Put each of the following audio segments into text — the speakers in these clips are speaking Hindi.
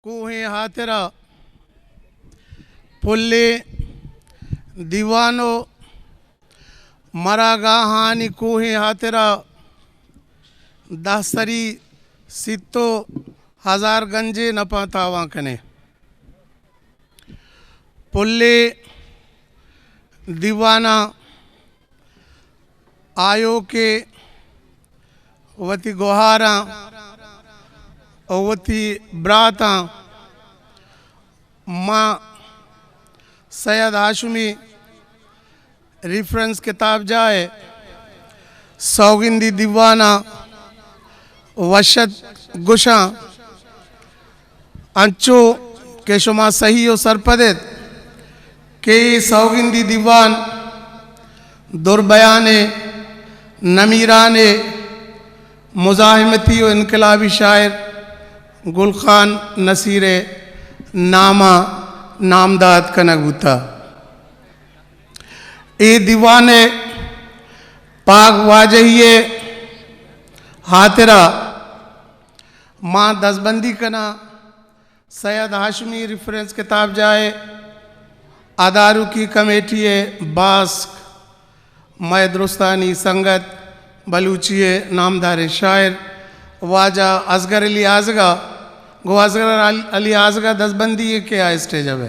कोहे हाथरा पुल्ले दीवानो मरागाहानी कोहे हाथरा दासरी सितो हजार गंजे न पातावा कने पुल्ले दीवाना आयो के वती गुहारा वती ब्राता माँ सैयद हाशमी रेफरेंस किताब जाए सौगिंदी दीवाना वशद गुशा अंचो के शुमा सही और सरपदित के सौगिंदी दीवान दुर्बयाने नमीराने मुजाहिमती और इनकलाबी शायर गुलखान नसीरे नामा नामदाद कनगुता ए दीवाने पाक वाजहिए हाथरा माँ दसबंदी कना सैयद हाशमी रेफरेंस किताब जाए आदारू की कमेटी बास्क मैं दुरुस्तानी संगत बलूचिए नामदार शायर वाजा असगर अली आजगा गो असगर अली आजगा दसबंदी के आ स्टेज अब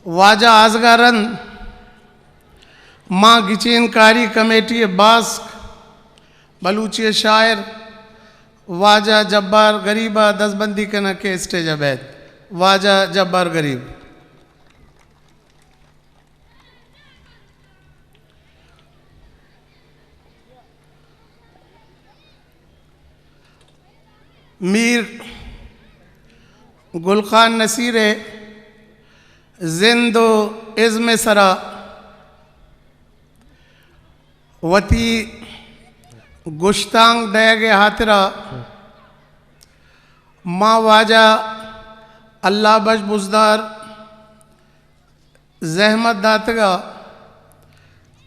वाजा आजगारन माँ गिचेनकारी कमेटी बास्क बलूची शायर वाजा जब्बार गरीबा दसबंदी कना के स्टेज अबैद वाजा जब्बार गरीब मीर गुलखान नसीरे जिंदो इज़्म सरा वती गुश्तांग दयागे हाथरा माँ वाजा अल्लाह बश बुजदार जहमत दातगा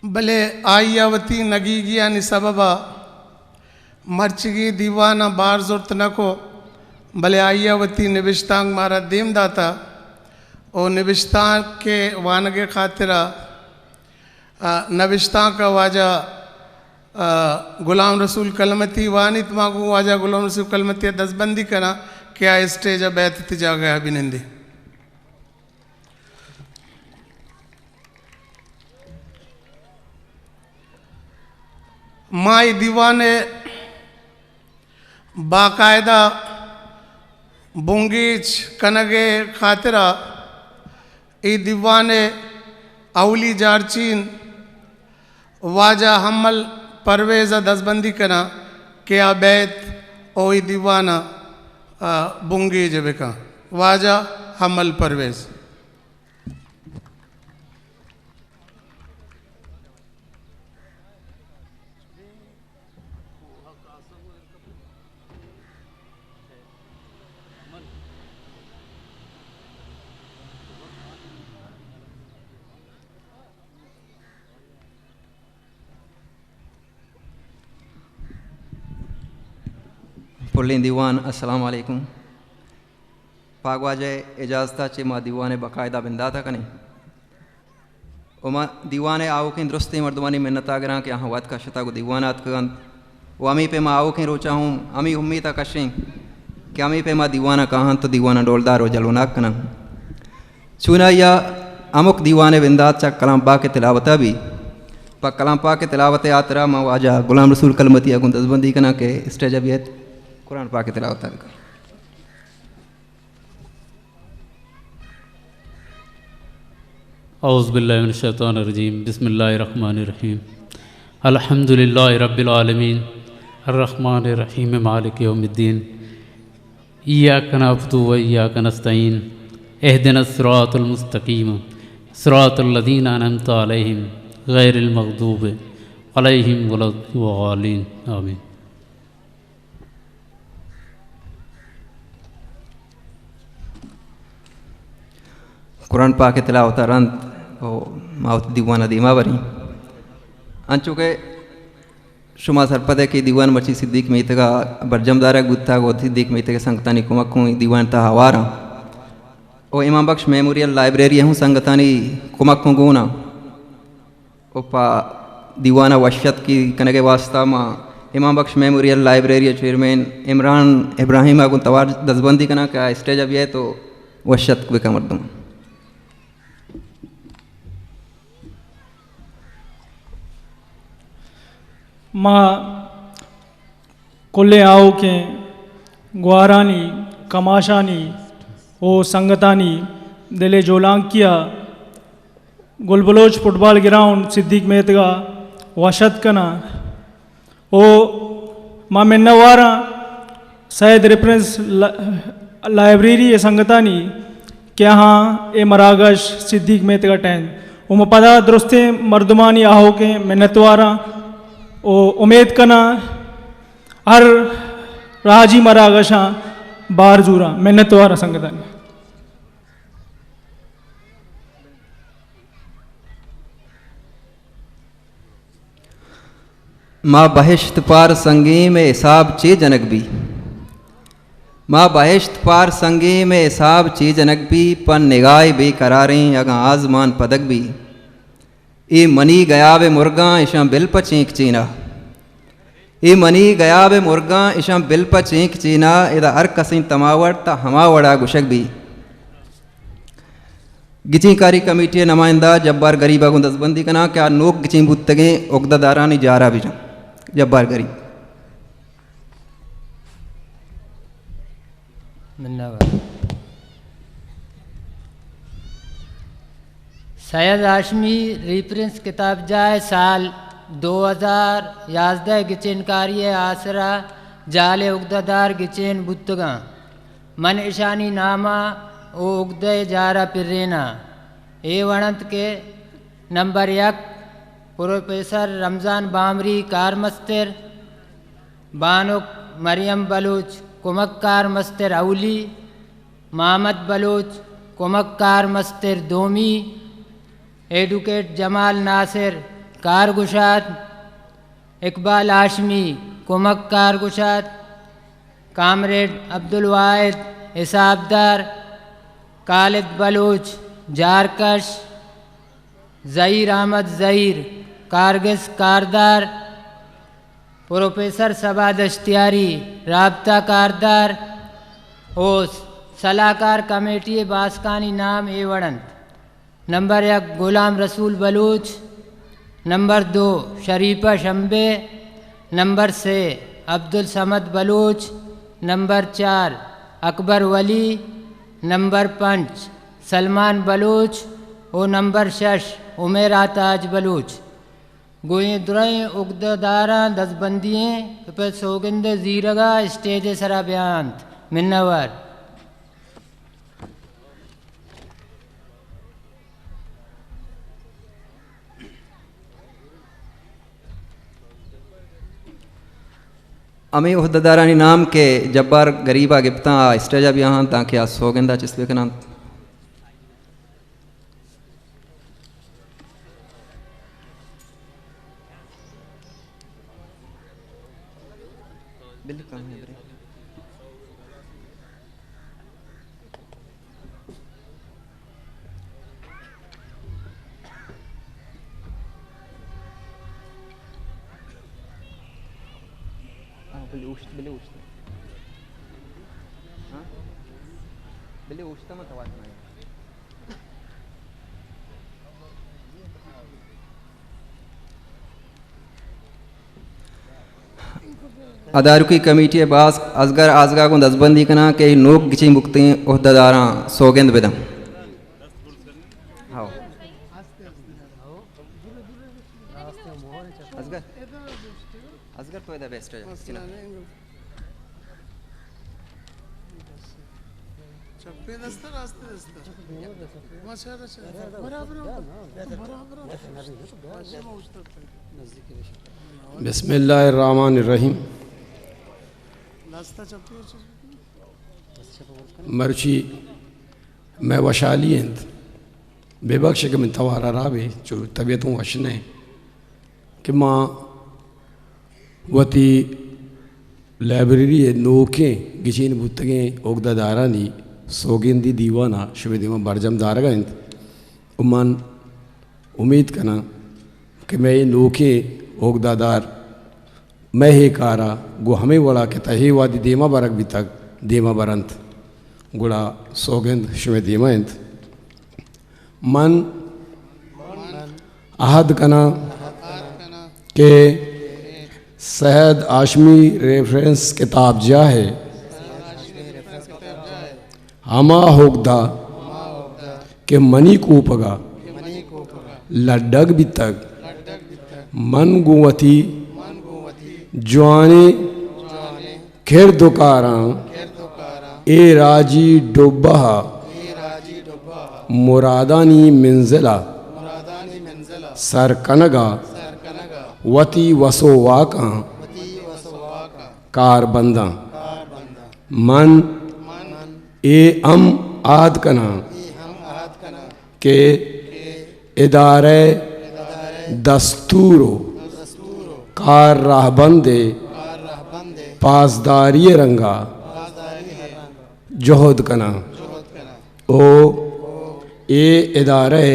भले आयावती नगीगिया नि सबबा मर्चगी दीवाना बार जुर्त नको भले आयावती निविश्तांग मारा देम दाता और निविश्तांग के वानगे खातिरा नविश्तांग का वाजा गुलाम रसूल कलमती वानित मागू वाजा गुलाम रसूल कलमती दसबंदी करा क्या स्टेज बैत तिजा गया अभिनंदी माई दीवाने बाकायदा बुंगीच कनगे खातिरा ई दीवाने अवली जारचीन वाजा हमल परवेज़ा दसबंदी कना के बैत ओ दीवाना बुंगे जब का वाजा हमल परवेज़ पुल्लिन दीवान अस्सलाम वालेकुम पागवाजे इजाज़ता चे माँ दीवाने बाकायदा बिंदा था कने उमा दीवाने आओ के दुरुस्ती मर्दवानी मिन्नत आगरा के यहाँ वाद का शता को दीवानात कन वामी पे माँ आओ के रोचा हूँ अमी उम्मीद कशें कि अमी पे माँ दीवाना कहाँ तो दीवाना डोलदार हो जलुनाक कना चुना या अमुक दीवाने बिंदात चा कलाम पा के तिलावता भी पा कलाम पा के तिलावत आतरा माँ वाजा गुलाम रसूल कलमती अगुन दसबंदी कना के स्टेज अबियत कुरान पाक तिलावत कर औज़ु बिल्लाहि मिनश शैतानिर रजीम बिस्मिल्लाहिर रहमानिर रहीम अल्हम्दुलिल्लाहि रब्बिल आलमीन अर्रहमानिर रहीम मालिकि यौमिद्दीन इय्याका नअबुदु व इय्याका नस्तईन इहदिनस सिरातल मुस्तकीम सिरातल लज़ीना अनअमता अलैहिम गैरिल मग़दूबि अलैहिम वलद्दालीन आमीन। कुरान पाक तिलावत रंत माउत दीवाना दीमा बरी अंचु के शुमा सरपदे की दीवान मर्ची सिद्दीक में इतगा बरजमदारा गुत्ता को सिद्दीक में इतगे संगतानी कुमक्कू दीवान ता हवारा ओ इमाम बख्श मेमोरियल लाइब्रेरी हूँ संगतानी कुमक्कू गुना ओपा दीवाना वशत की कनके वास्ता माँ Imam Bakhsh memorial library chairman Imran Ibrahim आगु तवार दसबंदी कना क्या स्टेज अभी है तो वशत को कमर दूँ माँ कुल्ले आओ के ग्वारानी कमाशानी ओ संगतानी दिले जोलांकिया गुलबलोच फुटबॉल ग्राउंड सिद्दीक मेहतगा वशत कना ओ माँ मिन्नवारा सैद रेफरेंस लाइब्रेरी ये संगतानी क्या हाँ ए मरागश सिद्दीक मेहतगा टैन उम पदा दुरुस्ते मर्दमानी आहो के मिन्नतवारा ओ उम्मीद कना हर राजी मरागशा बार जूरा मिन्नतवारा संगतानी माँ बहिश्त पार संगी में हिसाब चे जनक भी माँ बहिश्त पार संगी में हिसाब चे जनक भी पन निगाह बेकरारें अगा आजमान पदक भी ए मनी गया वे मुर्गा इशा बिल पर चीख चीना ए मनी गया वे मुर्गा इशा बिल पर चीख चीना इदा हर कसी तमावड़ ता हमा वड़ा गुशक भी गिचीकारी कमेटी नुमाइंदा जब्बार गरीबा को दसबंदी कना क्या नोक गिची बुतगे उगदादारानी जारा भी जब्बार गरीब सैयद हाशमी रिफरेंस किताब जाए साल 2011 गिचेनकारी आसरा जाले उगदादार गिचेन बुतगा मन ईशानी नामा ओ उगदे जारा पिरेना ए वणंत के number 1 professor Ramzan बामरी car मस्तिर बानुक Maryam Baloch कुमक्कार मस्तिर अवली Mohammad Baloch कुमक्कार मस्तिर दोमी educate Jamal Nasir कारगुशात Iqbal Hashmi कुमक्कार गुशात comrade Abdul वाहिद हिसाबदार खालिद बलूच जारकश ज़हीर अहमद ज़हीर कारगिस कारदार प्रोफेसर सबा दश्तियारी राबता कारदार और सलाहकार कमेटी बासकानी नाम एवड़ंत नंबर 1 गुलाम रसूल बलूच नंबर 2 शरीफा शंबे नंबर 3 अब्दुल समद बलूच नंबर 4 अकबर वली नंबर 5 सलमान बलूच और नंबर 6 उमेरा ताज बलूच गोए दुराएं उगदादारा दसबंदियाँ पे सोगंदे जीरगा स्टेज सरा बयांत मिन्नवर अमी उहदादारानी नाम के जब्बार गरीबा गिफ्ता स्टेज अब यहाँ ताकि आज सोगंदा चिस्वे के नाम बिल कहाँ है रे बिले उठते हाँ बिले उठता मत आवाज नहीं अदारुकी कमेटी बास असगर आजगा को दसबंदी कना के नोक गिची मुक्ति उहदादारा सोगंद बेदम हाँ असगर असगर तो इधर बेस्ट है चप्पे दस्तर रास्ते दस्तर बिस्मिल्लाहिर्रहमानिर्रहीम मर्ची मैं वशाली बेबख्श के मैं तवारा रावे जो तबीयतों वशने कि माँ वती लाइब्रेरी नोके गिचीन बुतगे ओगदा दारानी सोगिंदी दीवाना शुभदिमा बरजम दारगा इंत उमान उम्मीद करना कि मैं ये नोके ओगदादार मैं हे कारा गो हमें वड़ा के तहे वादी देमा बरक भी तक देमा बरंत गुड़ा सोगिंद शुभदिमा इंत मन आहद कना के सैयद आशमी रेफरेंस किताब जा है हमा होगदा के मनी कूपगा लड्डग भी तक मन गुवती जुआने खिर दुकारा ए राजी डुब्बा मुरादानी मंजिला सरकनगा वती वसोवाका कार बंदा मन ए अम आद कना के इदारे दस्तूरो कार राहबंदे पासदारी रंगा जोहद कना ओ ए इदारे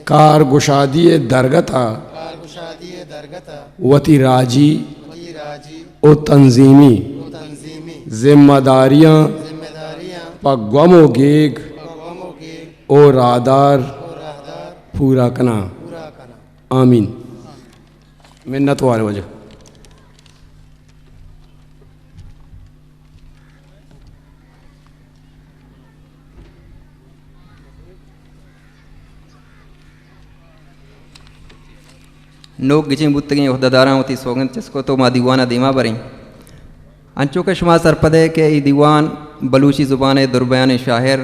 कार गुशादी दरगता वती राजी ओ तंजीमी जिम्मेदारियाँ पगवमो गेग ओ रादार पूरा कना आमीन मिन्नत वाले वजह नोक गिचिंग बुत्तगी उहदादारा होती सोगन जिसको तो मा दीवाना दीमा बरी अंचो के शुमा सरपदे के ई दीवान बलूची ज़ुबान दुरबयान शाहिर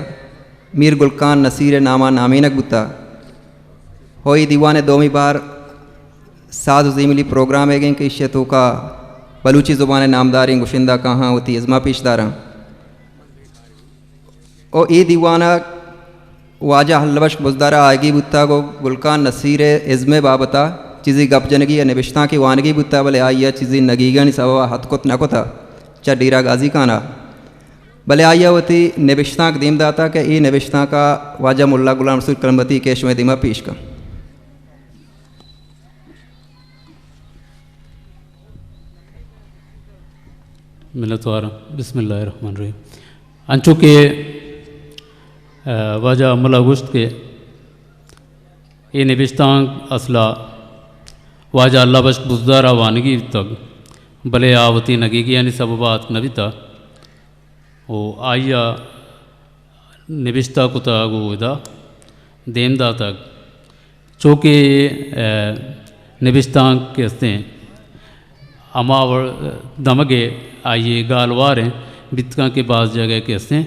मीर गुलकान नसीर नामा नामीनक बुत्ता हो ई दीवान दोमी बार साद ज़ीमिली प्रोग्राम है कि इश्यतों का बलूची ज़ुबान नामदारी गुशिंदा कहाँ होती इज़मा पेशदारा ओ ई दीवाना वाजा हल्लवश बुजदारा आएगी बुत्ता को गुलकान नसीर इज़्मे बाबता चीज़ी गप जनगी या निबिश्ता की वानगी बुत्ता भले आइया चीज़ी नगीगन सवा हतकुत नकुता चा डीरा गाजी काना भले आइया होती निबिश्ता के दीमदाता के ई निबिश्ता का वाजा मुल्ला गुलाम रसूल कलमती के शुमे दिमा पेश का मिलतवारा बिस्मिल्लाहिर्रहमानिर्रहीम अंचो के वाजा अमला गुश्त के ये निबिश्तां असला वाजा अल्लाह बश बुजदारा वानगी तक भले आवती नगीगी यानी सब बात नबिता ओ आइया निबिश्ता कुता गो इदा देमदा तक चौके निबिश्तां के हस्ते अमावर दमगे आइए गालवार हैं बितका के बाज़ जगह के हस्ते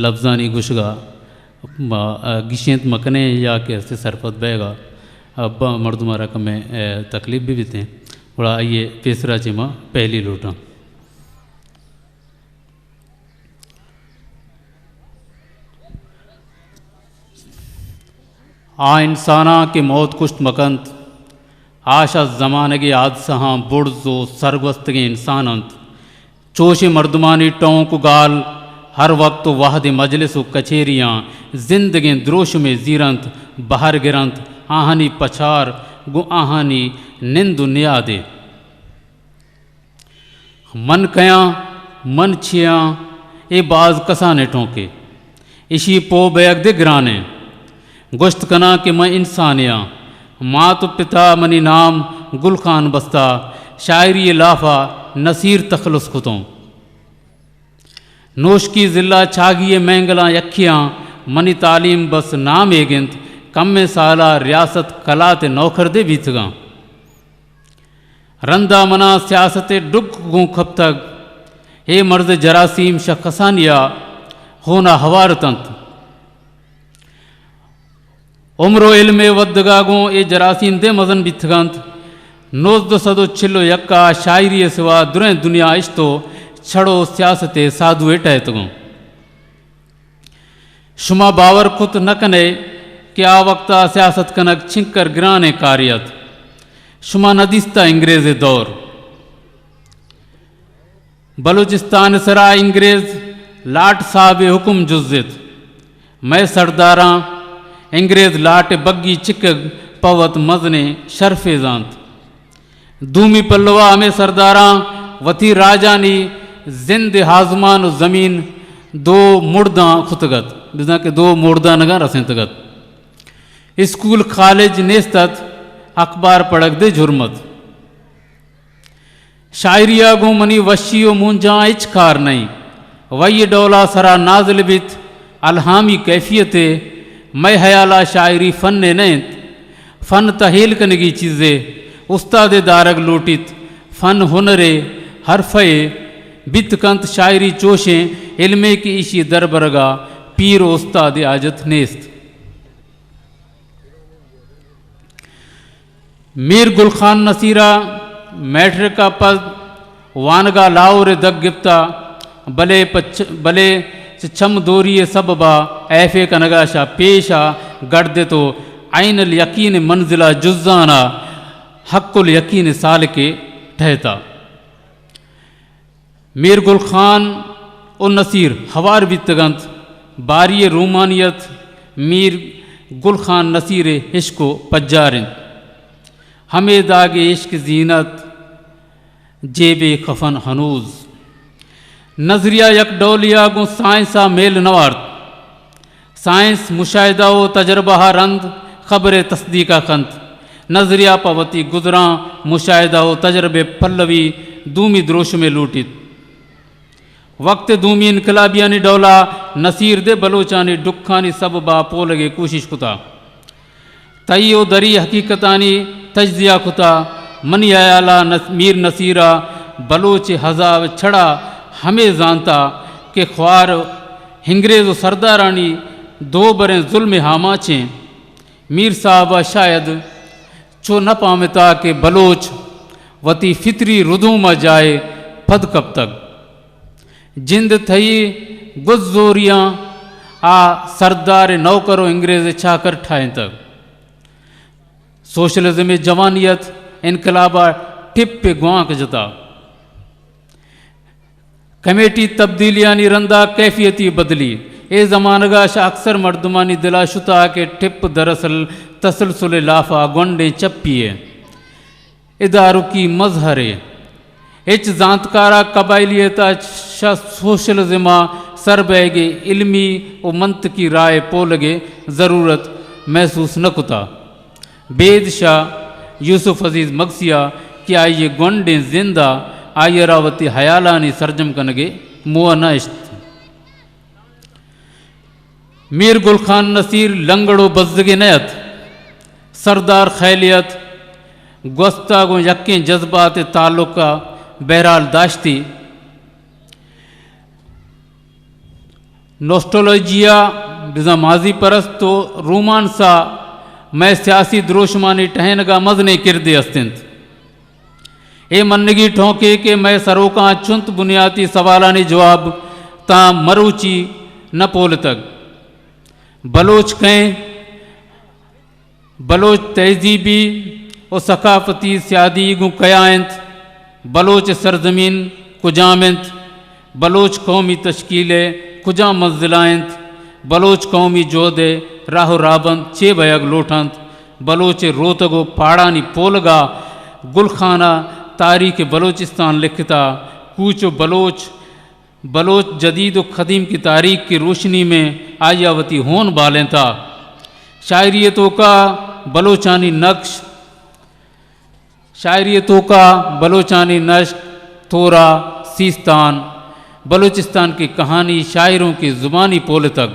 लफ्ज़ानी गुशगा गिशेंत मकने या के हस्ते सरफत बेगा अब मर्दुमा रकम में तकलीफ भी बीते बड़ा आइए तीसरा जिमा पहली लूटा आ इंसाना के मौत कुश्त मकंत आशा ज़मानगे आदसहाँ बुर्ज़ो सरगवस्तगे इंसानंत चोशे मर्दमानी टोंक गाल हर वक्त वाहद मजलिस कचेरियाँ जिंदगी द्रोश में जीरंत बहर गिरंत आहानी पछार गु आहानी निंद नियादे मन कया मन छिया ए बाज कसाने टोंके इशी पो बैग दे गिराने गोश्त कना के मैं इंसानिया मात पिता मनी नाम गुल खान बस्ता शायरी लाफा नसीर तखलुस खुतों नोश की ज़िल्ला छागिए मैंगला यखियाँ मनी तालीम बस नाम एगिंत कम में साला रियासत कलात नौखर दे बीतगा रंदा मना सियासत डुग गूँ खब तक हे मर्द जरासीम शखसानिया होना हवार तंत उम्रो इल्मे वद्दगागों ए जरासीम दे मजन बिथगंत नोज़ सदो छिलो यक्का शायरी सिवा दुरें दुनिया इश्तो छड़ो सियासते साधु एटैतगों शुमा बावर खुत न कने क्या वक्ता सियासत कनक छिंकर गिराने कारियत शुमा नदिस्ता अंग्रेज दौर बलूचिस्तान सरा अंग्रेज लाट साहब हुक्म जुज्जित मैं सरदारा अंग्रेज लाट बग्गी चिक पवत मजने शरफे जानत दूमी पल्लवा हमें सरदारा वती राजानी जिंद हाजमान ज़मीन दो मुर्दा खुतगत बिना के दो मुर्दा नगा रसेंतगत स्कूल कॉलेज नेस्तत अखबार पढ़क दे झुरमत शायरिया गो मनी वशियो मुंजा इचकार नहीं वही डोला सरा नाजल बित अलहामी कैफियत मैं हयाला शायरी फन ने फ़न तहेल कनगी चीज़ें उस्ताद दारग लूटित फ़न हुनरे हरफ़े बित कंत शायरी चोशें इल्मे की इशी दरबरगा पीर उस्ताद आजत नेस्त मीर गुलखान नसीरा मैट्रिक का पद वानगा लाओर दग गिफ्ता भले छम दोरिए सब बा ऐफे का नगाशा पेशा गढ़ दे तो आइन यकीन मंजिला जुज़ाना हक्कुल यकीन साल के ठहता मीर गुल खान और नसीर हवार बितगंत बारी रूमानियत मीर गुल खान नसीर इश्को पज्जारिन हमें दागे इश्क जीनत जेबे खफन हनूज नजरिया यक डोलिया गो साइंसा मेल नवार्त साइंस मुशाहिदा व तजर्बा रंद खबर तस्दीका खंत नजरिया पवती गुजरा मुशाहिदा व तजर्बे पल्लवी दूमी द्रोश में लूटित वक्त दूमी इनकलाबियानी डोला नसीर दे बलोचानी डुखानी सब बा पोलगे कोशिश कुता तयो दरी हकीकतानी तज्जिया खुता मनी आयाला मीर नसीरा बलोच हजाव छड़ा हमें जानता कि ख्वार हिंग्रेज सरदारानी दो बरें जुल्म हामाचे मीर साहब शायद चो न पामता के बलोच वती फितरी रुदूमा जाए पद कब तक जिंद थई गुज़ोरियाँ आ सरदार नौकरो अंग्रेज छाकर ठाएं तक सोशलिज्म जवानियत इनकलाबा टिप पे गुआंक जता कमेटी तब्दीलियानी रंदा कैफियती बदली ए ज़मानगाश अक्सर मर्दमानी दिलाशुता के टिप दरअसल तसलसल लाफा गोंडे चप्पिए इदारू की मजहरे इच जानतकारा कबाइलियता सोशलिज्मा सरबैगे इल्मी व मंत की राय पोलगे ज़रूरत महसूस न कुता बेद शाह यूसुफ अजीज़ मगसिया कि आइए गोंडे जिंदा आयरावती हयालानी सरजम कनगे मुआना इश्त मीर गुल खान नसीर लंगड़ो बज़्ज़गे नयत सरदार खैलियत गोस्तागो यक्के जज्बात ताल्लुका बहरहाल दाश्ती नोस्टोलॉजिया बिजा माजी परस्त तो रूमान सा मैं सियासी द्रोशमानी टहनगा मजने किरदे अस्तिंत ए मन्नगी ठोंके के मैं सरोका चुंत बुनियादी सवालानी जवाब ता मरूची न पोल तक बलोच कहें बलोच तहजीबी और सकाफती सियादी गु कयायंत बलोच सरजमीन कुजामंत बलोच कौमी तश्कीले कुजा मंजिलायंत बलोच कौमी जोदे राहो राबंत चे बयग लोटंत बलोच रोतगो पाड़ानी पोलगा गुलखाना तारीख बलोचिस्तान लिखता कूचो बलोच जदीद व ख़दीम की तारीख की रोशनी में आयावती होन बालें था शायरियतों का बलोचानी नक्श तोरा सीस्तान बलूचिस्तान की कहानी शायरों की ज़ुबानी पोल तक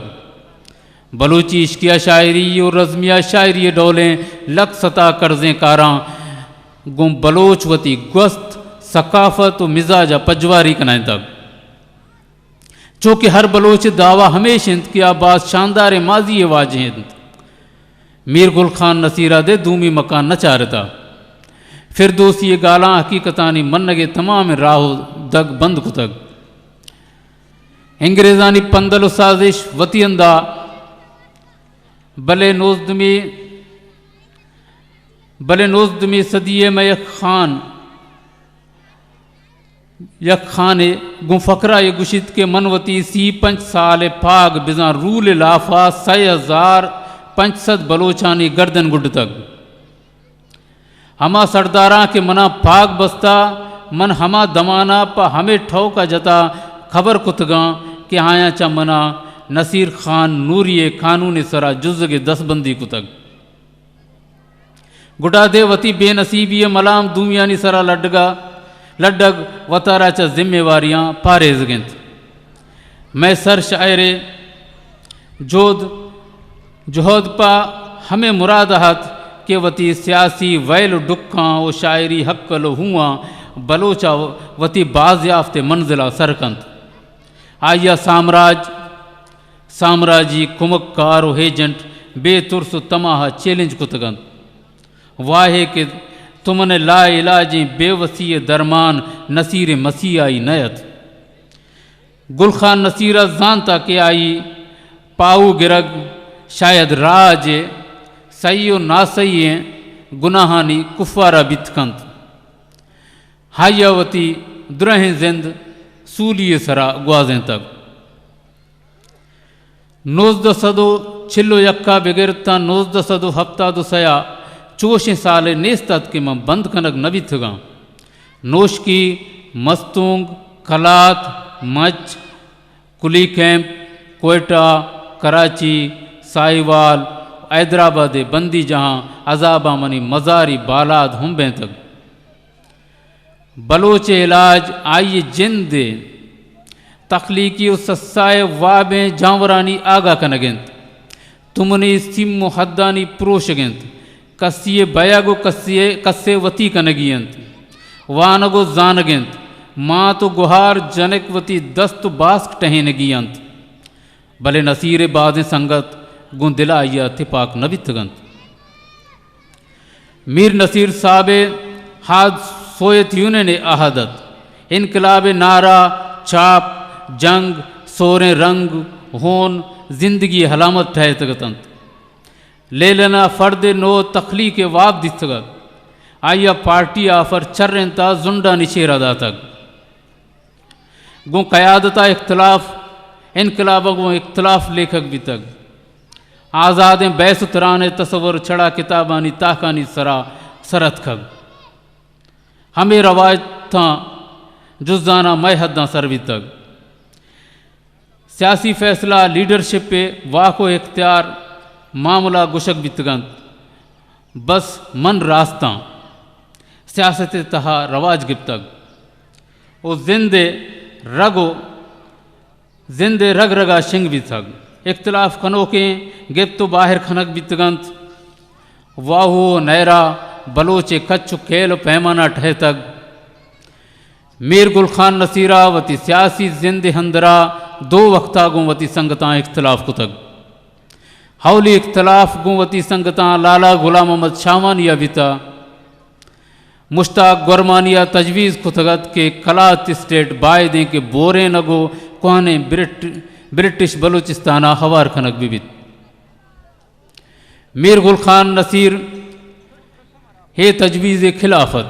बलूची इश्किया शायरी और रज़मिया शायरी डोलें लक सता कर्ज़ें कारां गुम बलोचवती गस्त सकाफत व मिजाजा पजवारी कनाएं तक चूँकि हर बलोच दावा हमेशा इंत की आबाद शानदार माजी वाजह मीर गुल खान नसीरा दे दूमी मकान न चारता फिर दोसी ये गाला हकीकतानी मन्नगे तमाम राहो दग बंद कुतग अंग्रेज़ानी पंदल साजिश वतींदा बले नोजदमी सदिये में यक खान गु फकरा ये गुशित के मनवती सी 5 साल पाग बिजा रूल लाफा 6500 बलोचानी गर्दन गुड तक हमा सरदारा के मना पाग बस्ता मन हमा दमाना पा हमें ठोका जता खबर कुतगा कि आया चा मना नसीर खान नूरिये कानून सरा जुज़ के 10 बंदी कुतग गुडा देवती बेनसीबी मलाम दूमियानी सरा लड्डग वतारा चा जिम्मेवारियां पारेज गिंत मैं सर शायरे जोहद पा हमें मुरादहत के वती सियासी वैल डुक्का वो शायरी हक्कल हुआ बलोचा वती बाज़याफ्ते मंजिला सरकंत आया साम्राजी कुमक्कार एजेंट बेतुर्स तमाह चैलेंज कुतगंत वाहे के तुमने ला इलाजी बेवसी दरमान नसीर मसीह आई नयत गुलखान नसीरा जानता के आई पाऊ गिरग शायद राज सही ना सही गुनाहानी कुफारा बितकंत हायावती दुरहें जिंद सूलिये सरा ग्वाजें तक नोजद सदो छिल्लो यक्का बेगिरता नोजद सदो हफ्ता दो सया 64 साल नेस्तत के मैं बंद कनक नबी थगा नोश की मस्तूंग कलात मच कुली कैंप कोयटा कराची साहिवाल हैदराबाद बंदी जहां अजाबा मनी मजारी बालाद हुम्बे तक बलोचे इलाज आइए जिंद तख्लीकी सस्साए वाबे जानवरानी आगा कनगेंत तुमने सिम हद्दानी प्रोशगेंत कसिए बयागो कस्से वती कनगियंत वानगो जानगेंत माँ तो गुहार जनकवती दस्त बास्क टहनगियंत भले नसीरे बादे संगत गुंदिला या थिपाक नबितगंत मीर नसीर साबे हाद सोयत यूने ने अहदत इनकलाब नारा छाप जंग सोरे रंग होन जिंदगी हलामत ठहतगतंत लेलना फर्द नो तखली के वाब दिस्तगत आया पार्टी आफर चर्रता जुंडा निशेरा दातक गो कयादता इख्तलाफ इनकलाब गो इख्तलाफ लेखक भी तक आज़ाद बैस तराने तस्वर छड़ा किताबानी ताकानी सरा सरत खग हमें रवाज था जुजाना मैं हद्दा सरवी तक सियासी फैसला लीडरशिप पे वाको इख्तियार मामला गुशक बितगंत बस मन रास्ता सियासत तहा रवाज गिप्तग ओ जिंदे रग रगा शिंग भी थग इख्तलाफ खनों के गिप तो बाहर खनक बितगंत वाहो नैरा बलोचे कच्चु खेल पैमाना ठह तक मीर गुलखान नसीरा वती सियासी जिंद हंदरा 2 वक्ता गुवती संगता इख्तलाफ कुतग हौली इख्तलाफ गुवती संगता लाला गुलाम मोहम्मद शामानिया बिता मुश्ताक गुरमानिया तजवीज़ खुतगत के कलात स्टेट बाय दें के बोरे नगो कोने ब्रिटिश बलूचिस्ताना हवार खनक बिबित मीर गुलखान नसीर हे तजवीज़ खिलाफत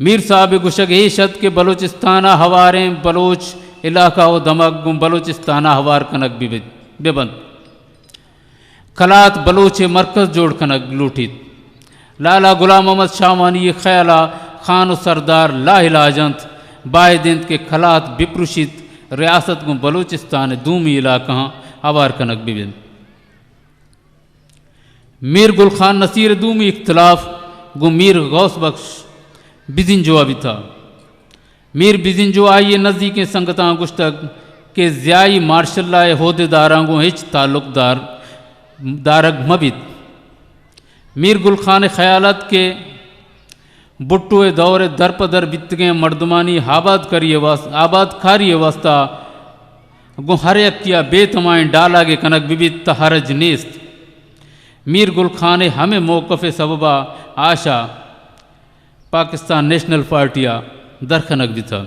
मीर साहब गुशक हे शत के बलूचिस्ताना हवारें बलोच इलाका व दमक गुम बलूचिस्ताना हवार कनक बेबंद कलात बलोचे मरकज जोड़ कनक लूटित लाला गुलाम मोहम्मद शामानी ख्याला खान सरदार लाहिलाजंत बायदिंत के खलात बिप्रुशित रियासत गु बलूचिस्तान दूमी इलाका हवार कनक बिबिन मीर गुलखान नसीर दूमी इख्तलाफ गु मीर गौस बख्श बिजिंजो अभी था मीर बिजिंजो आइए नज़दीक संगता गुश्तक के ज़्याई मार्शल्ला होदेदारा गु हिच ताल्लुकदार दारग मबित मीर गुलखान ख्यालत के बुट्टुए दौरे दरपदर बितगे मर्दमानी आबाद खारी वास्ता गुहर किया बेतमाएँ डाला गे कनक बिबित हरज नेस्त मीर गुलखान हमें मौक़फ़ सबबा आशा पाकिस्तान नेशनल पार्टिया दरखनक भी था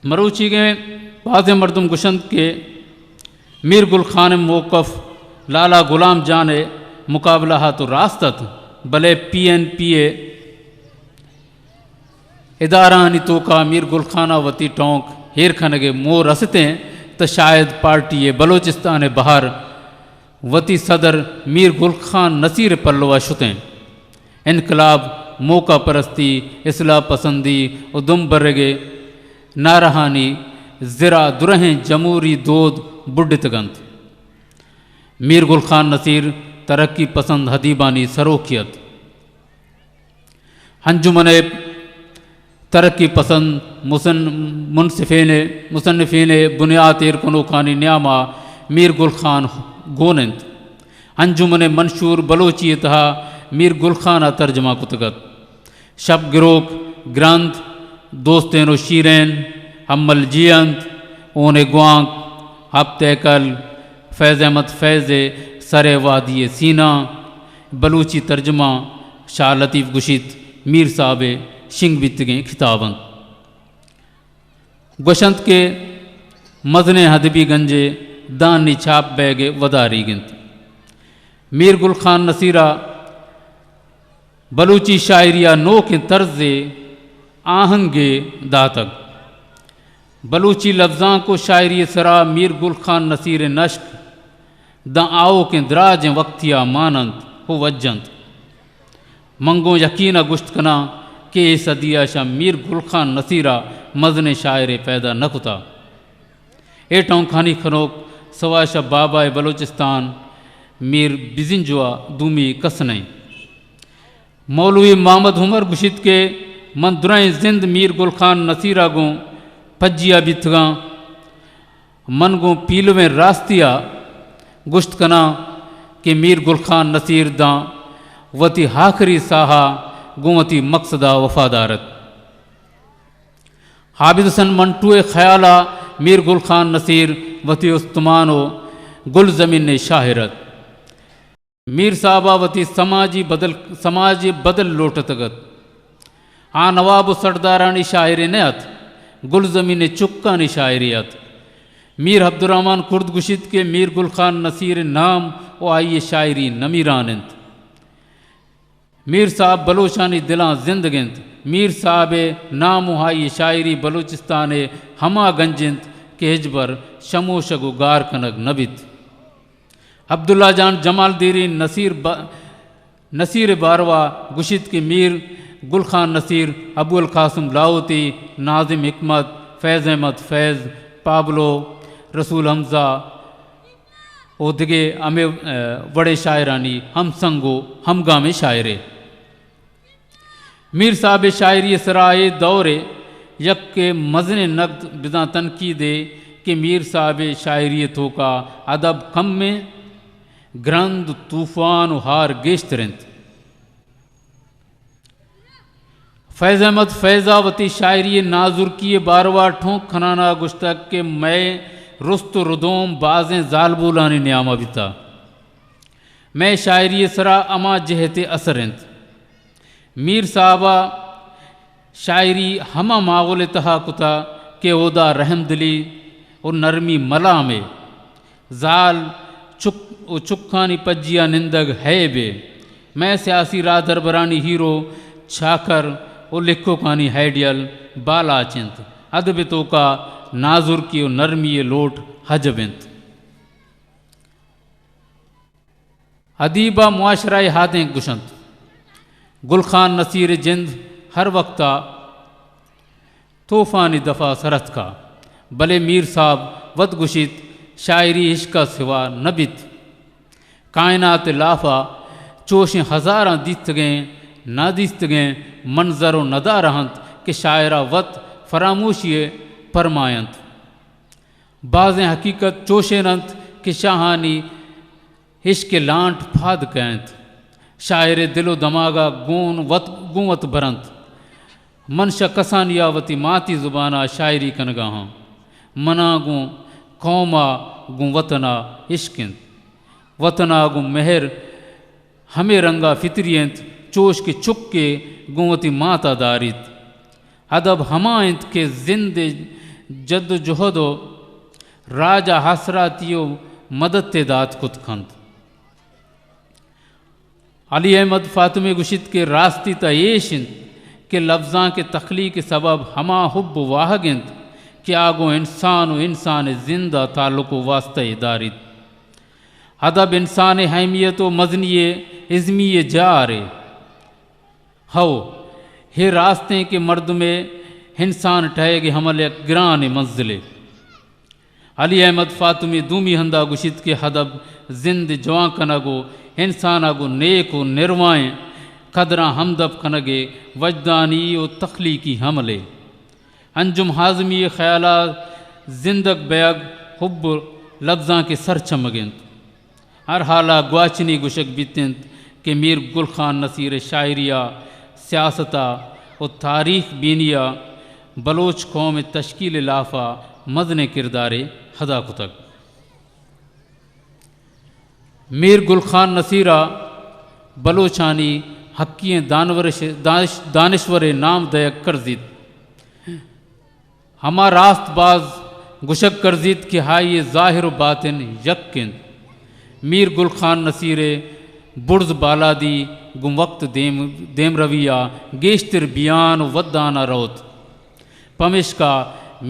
मरूची के बाज़ मरदम गुशंद के मीर गुल खान मौक़फ़ लाला गुलाम जान मुकाबला हा तो रास्तत भले PNPA इदारानी तो का मीर गुल खाना वती टोंक हेर खनगे मोर रसते तो शायद पार्टी बलोचिस्तान बहार वती सदर मीर गुल खान नसीर पल्लवा शुतें इनकलाब मौका परस्ती इसलाह पसंदी उदम बरगे नारहानी ज़रा दुरहें जमूरी दोद बुढ़त गंत मीर गुल खान नसीर तरक्की पसंद हदीबानी सरोखियत हंजुमन तरक्की पसंद मुसन्निफ़ीन बुनियाद इरकनो खानी न्यामा मीर गुल खान गोनंत अंजुमन मंशूर बलोची तहा मीर गुल खाना तर्जमा कुतगत शब गिरोक ग्रंथ दोस्तेनो शीरेन हमल जियंत ओने ग्वांक हफ्ते कल फैज़ अहमद फैज़ सरे वादी सीना बलूची तर्जमा शाह लतीफ़ गुशित मीर साहब शिंग बितगे खिताबंत गुशंत के मजने हदबी गंजे दानी छाप बैगे वदारी गिनत मीर गुल खान नसीरा बलूची शायरिया नो के तर्ज़े आहंगे दातक बलूची लफ्ज़ां को शायरी सरा मीर गुल खान नसीर नश्क द आओ के दराज वक्तिया मानंत हो वजंत मंगो यकीना गुश्त कना के सदिया शाह मीर गुल खान नसीरा मजने शायर पैदा न कुता ए टोंखानी खनोक सवाशा बाबा बलोचिस्तान मीर बिजिंजुआ दूमी कसनई मौलवी मोहम्मद उमर गुशित के मंदुराएं जिंद मीर गुल खान नसीरा गो पज्जिया बिथगा मन गो पीलवें रास्तिया गुश्त कना के मीर गुल खान नसीर दा वती हाखरी साहा गुवती मकसदा वफादारत हाबिद सन मंटूए ख्याला मीर गुल खान नसीर वती उस्तमानो गुल ज़मीन शाहिरत मीर साहबा वती समाजी बदल लोटतगत आ नवाब सरदारानी शायर नयत गुल ज़मीन चुक्कानी शायरियत मीर अब्दुर्रहमान कुर्द गुशित के मीर गुल खान नसीर नाम ओ आइए शायरी नमीरानंत मीर साहब बलोचानी दिलां जिंदगिंत मीर साहब नाम हाई शायरी बलूचिस्तान हमा गंजिंत के हिजबर शमोशगु गार कनक नबित अब्दुल्ला जान जमाल दीरी नसीर बारवा गुशित के मीर गुल खान नसीर अबुल कासिम लाहौती नाजिम हिकमत फैज़ अहमद फैज़ पाबलो रसूल हमजा ओदगे अमे बड़े शायरानी हम संगो हमगा में शायरे मीर साहब शायरी सराए दौरे यक के मजन नकद बिदा तनकीदे कि मीर साहब शायरियत का अदब कम में ग्रंद तूफ़ान हार गेश्तरंत फैज़ अहमद फैज़ावती शायरी नाजुर की बारवा ठोंक खनाना गुश्तक के मैं रुस्त रुदोम बाज़ें जालबुलानी न्यामा बिता मैं शायरी सरा अमा जहते असरंत मीर साहबा शायरी हमा मागोल तहा कुता के ओदा रहमदिली और नरमी मला में जाल चुक्खानी पज्जिया निंदग है बे मैं सियासी राधर बरानी हीरो छाकर और लिखो कानी हैडियल बाला चिंत अदबितों का नाजुर की और नरमी लोट हजबिंत अदीबा मुआशरा हादें गुशंत गुल खान नसीर जिंद हर वक्ता तूफ़ानी दफ़ा सरत का भले मीर साहब वद गुशित शायरी इश्का सिवा नबित कायनात लाफा चोशें हज़ारा दिस्त गए ना दिस्त गए मंजर नदा रहंत के शायरा वत फरामोशी फरमायंत बाज़ हकीकत चोशेनंत के शाहानी इश्क लांट फाद कैंत शायर दिलो दमागा गुवत भरंत मनशा कसानियावती माती ज़ुबाना शायरी कनगा हाँ मना गूँ कौमा गूँ वतना इश्किंत वतना गूँ मेहर हमें रंगा फितरियंत चोश के चुक के गुवती माता दारित अदब हमायंत के जद्दोजहदो राजा हसरातियो मदद तेदात खुद खंत अली अहमद फातिमे गुशित के रास्ती तयेशिंद के लफ्ज़ां के तख्लीक के सबब हमा हुब वाहगिंद कि आगो इंसान जिंदा ताल्लुक वास्ता दारिद अदब इंसान हमीयत व मजनिय इज़मी जारे हो हे रास्ते के मर्द में इंसान ठहेगे हमल ग्रान मंजिले अली अहमद फातिमी दूमी हंदा गुशित के हदब जिंद जवां कनगो इंसान आगो नेक व निर्वाएँ कदरा हमदब कनगे वजदानी व तख्लीकी हमले अंजुम हाजमी ख्याला जिंदग बैग हुब लफ्ज़ां के सर चमगंत हर हाला ग्वाचनी गुशक बीतंत के मीर गुल खान नसीर शायरिया सियासता और तारीख बीनिया बलोच कौम तश्कील लाफा मदन किरदारे हदा कुतक मीर गुल खान नसीरा बलोचानी हक्की दानश्वर नाम दयक करजित हमा रास्तबाज गुशक करजित कि हाई ज़ाहिर बातिन यक्किन मीर गुल खान नसीरे बुर्ज बालादी गुम वक्त देम रविया गेश्तर बियान वदाना रोत पमिश्का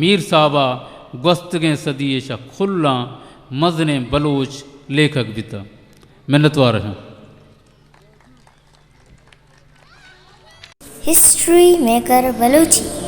मीर साबा गस्तगे सदीशा खुल्ला मजने बलोच लेखक बिता मिन्नतवार हैं। History maker Balochi.